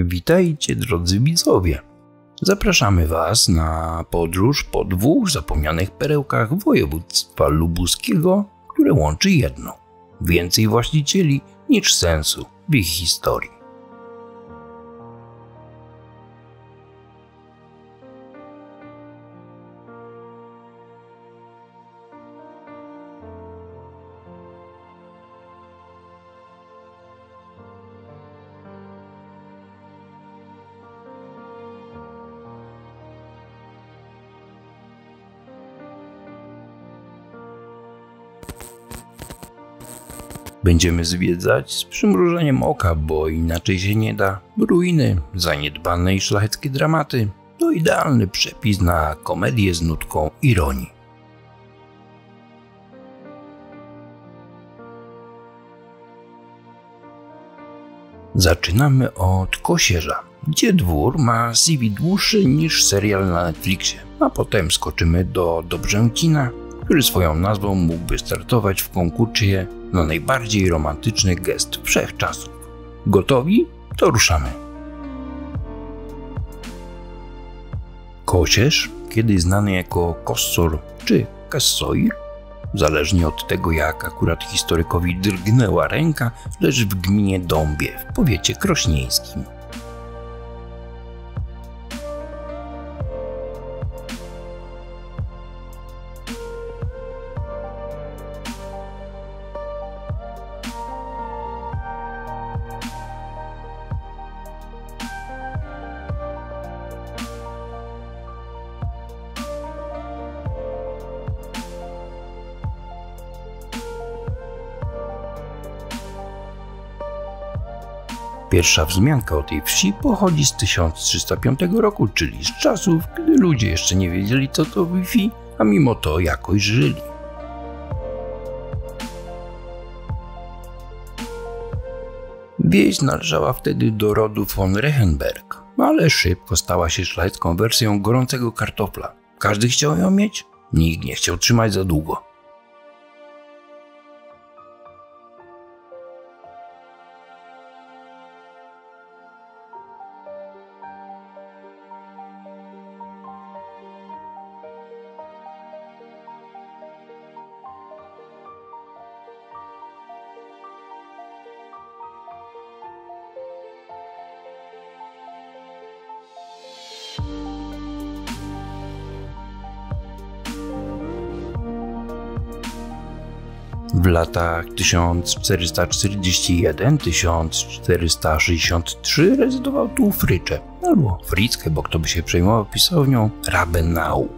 Witajcie, drodzy widzowie. Zapraszamy Was na podróż po dwóch zapomnianych perełkach województwa lubuskiego, które łączy jedno: więcej właścicieli niż sensu w ich historii. Będziemy zwiedzać z przymrużeniem oka, bo inaczej się nie da. Ruiny, zaniedbane i szlacheckie dramaty to idealny przepis na komedię z nutką ironii. Zaczynamy od Kosierza, gdzie dwór ma CV dłuższy niż serial na Netflixie, a potem skoczymy do Dobrzęcina, który swoją nazwą mógłby startować w konkursie na najbardziej romantyczny gest wszechczasów. Gotowi? To ruszamy. Kosierz, kiedyś znany jako Kossor czy Kassoir, zależnie od tego jak akurat historykowi drgnęła ręka, leży w gminie Dąbie w powiecie krośnieńskim. Pierwsza wzmianka o tej wsi pochodzi z 1305 roku, czyli z czasów, gdy ludzie jeszcze nie wiedzieli, co to Wi-Fi, a mimo to jakoś żyli. Wieś należała wtedy do rodu von Rechenberg, ale szybko stała się szlachecką wersją gorącego kartofla. Każdy chciał ją mieć, nikt nie chciał trzymać za długo. W latach 1441-1463 rezydował tu Frycze, albo Fritzke, bo kto by się przejmował pisownią, Rabenau.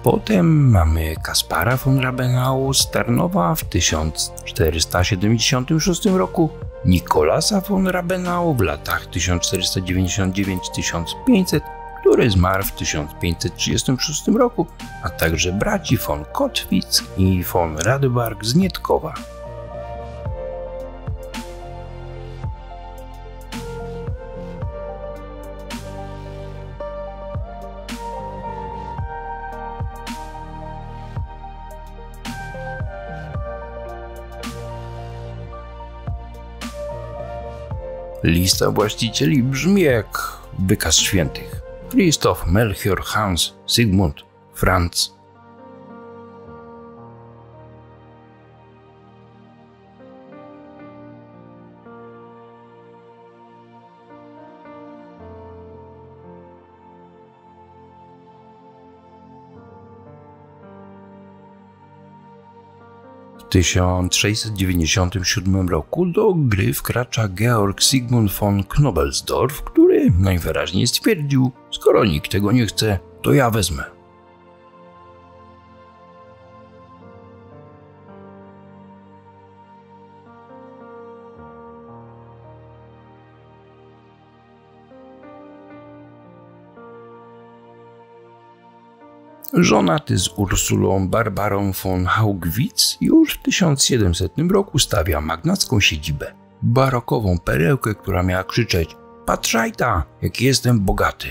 Potem mamy Kaspara von Rabenau z Tarnowa w 1476 roku, Nikolasa von Rabenau w latach 1499-1500, który zmarł w 1536 roku, a także braci von Kottwitz i von Radebarg z Nietkowa. Lista właścicieli brzmi jak wykaz świętych: Krzysztof, Melchior, Hans, Zygmunt, Franz. W 1697 roku do gry wkracza Georg Sigmund von Knobelsdorff, który najwyraźniej stwierdził: skoro nikt tego nie chce, to ja wezmę. Żonaty z Ursulą Barbarą von Haugwitz, już w 1700 roku stawia magnacką siedzibę. Barokową perełkę, która miała krzyczeć: patrzaj ta, jaki jestem bogaty.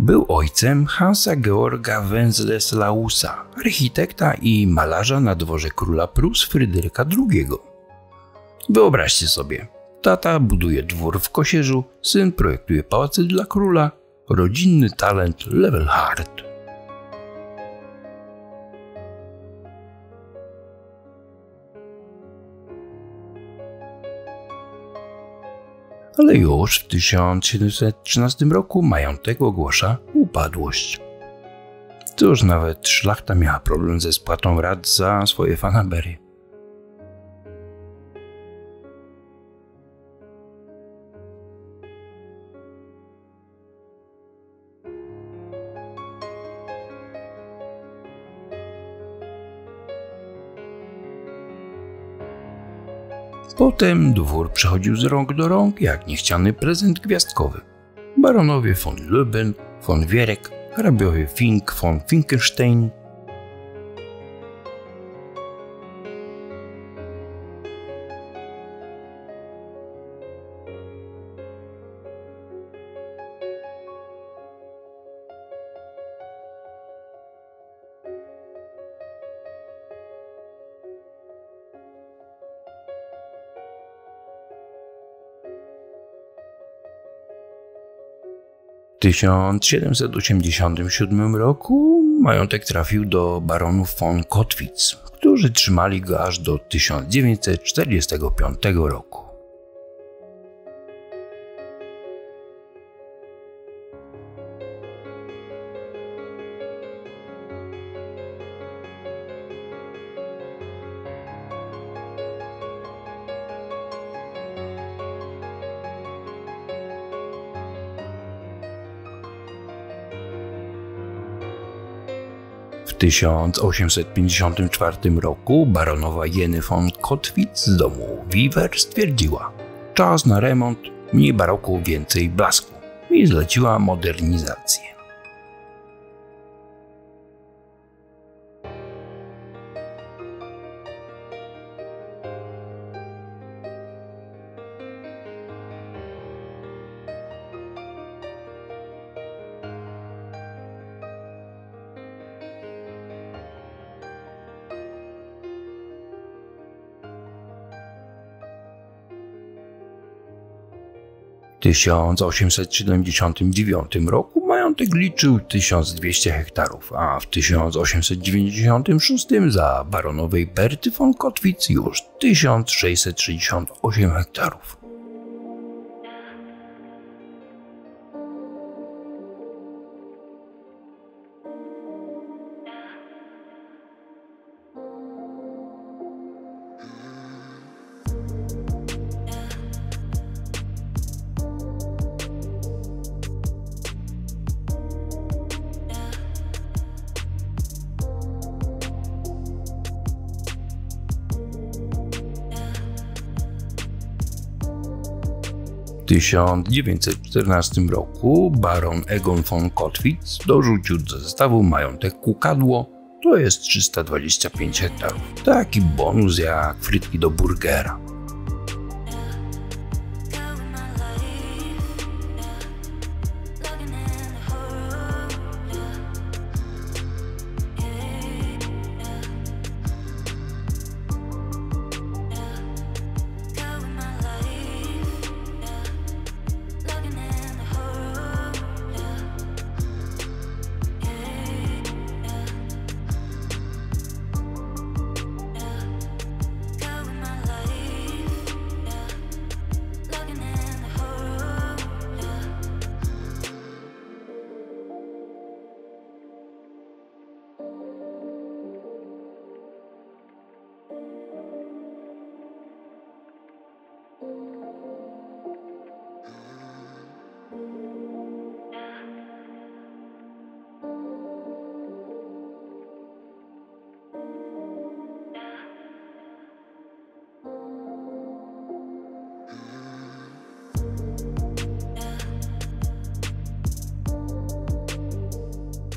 Był ojcem Hansa Georga Wenceslausa, architekta i malarza na dworze króla Prus Fryderyka II. Wyobraźcie sobie, tata buduje dwór w Kosierzu, syn projektuje pałace dla króla, rodzinny talent level hard. Ale już w 1713 roku majątek ogłasza upadłość. Cóż, nawet szlachta miała problem ze spłatą rat za swoje fanaberie. Potem dwór przechodził z rąk do rąk jak niechciany prezent gwiazdkowy. Baronowie von Lübben, von Wiereck, hrabiowie Fink, von Finkelstein. W 1787 roku majątek trafił do baronów von Kottwitz, którzy trzymali go aż do 1945 roku. W 1854 roku baronowa Jenny von Kottwitz z domu Wiwer stwierdziła: czas na remont, mniej baroku, więcej blasku, i zleciła modernizację. W 1879 roku majątek liczył 1200 hektarów, a w 1896 za baronowej Berty von Kottwitz już 1668 hektarów. W 1914 roku baron Egon von Kottwitz dorzucił do zestawu majątek Kukadło, to jest 325 hektarów. Taki bonus jak frytki do burgera.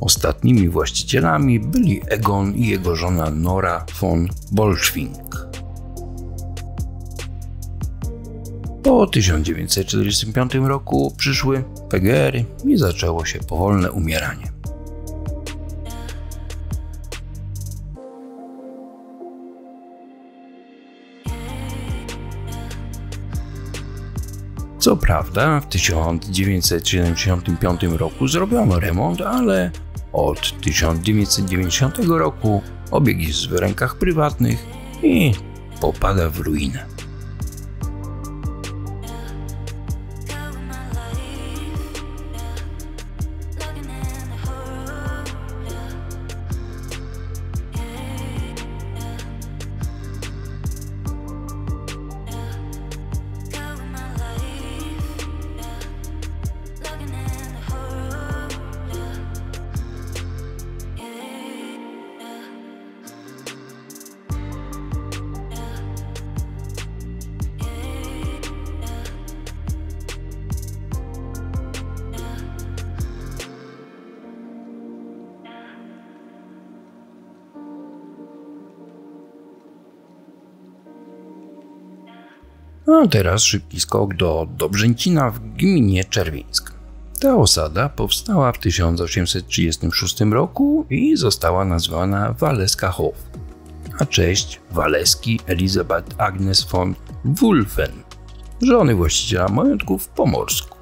Ostatnimi właścicielami byli Egon i jego żona Nora von Bolschwing. Po 1945 roku przyszły PGR-y i zaczęło się powolne umieranie. Co prawda w 1975 roku zrobiono remont, ale od 1990 roku obiekt jest w rękach prywatnych i popada w ruinę. A teraz szybki skok do Dobrzęcina w gminie Czerwińsk. Ta osada powstała w 1836 roku i została nazwana Waleska Hof, na cześć Waleski Elisabeth Agnes von Wulfen, żony właściciela majątku w Pomorsku.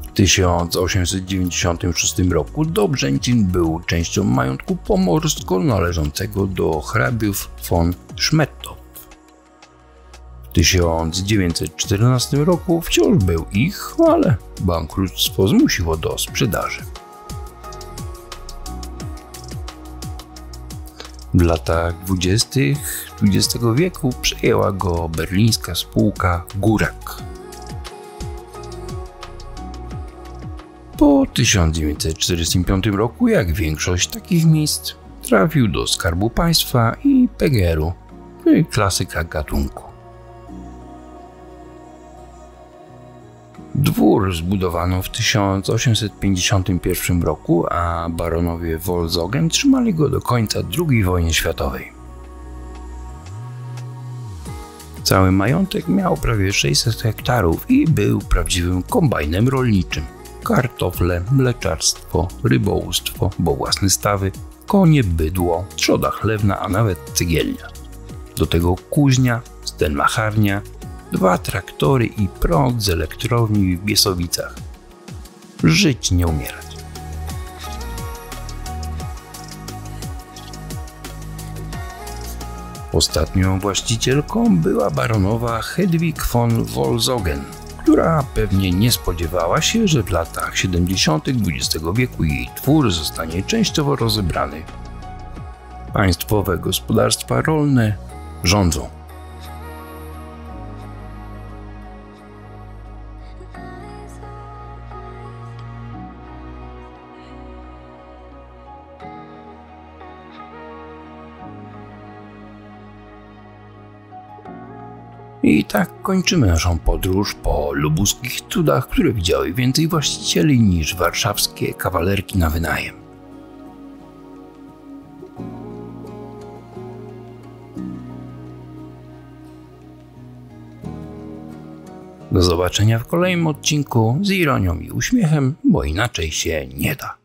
W 1896 roku Dobrzęcin był częścią majątku pomorsko należącego do hrabiów von Schmettow. W 1914 roku wciąż był ich, ale bankructwo zmusiło do sprzedaży. W latach 20. XX wieku przejęła go berlińska spółka Gurak. Po 1945 roku, jak większość takich miejsc, trafił do Skarbu Państwa i PGR-u, klasyka gatunku. Dwór zbudowano w 1851 roku, a baronowie Wolzogen trzymali go do końca II wojny światowej. Cały majątek miał prawie 600 hektarów i był prawdziwym kombajnem rolniczym. Kartofle, mleczarstwo, rybołówstwo, bo własne stawy, konie, bydło, trzoda chlewna, a nawet cegielnia. Do tego kuźnia, stelmacharnia, 2 traktory i prąd z elektrowni w Biesowicach. Żyć, nie umierać. Ostatnią właścicielką była baronowa Hedwig von Wolzogen, która pewnie nie spodziewała się, że w latach 70. XX wieku jej dwór zostanie częściowo rozebrany. Państwowe gospodarstwa rolne rządzą. I tak kończymy naszą podróż po lubuskich cudach, które widziały więcej właścicieli niż warszawskie kawalerki na wynajem. Do zobaczenia w kolejnym odcinku z ironią i uśmiechem, bo inaczej się nie da.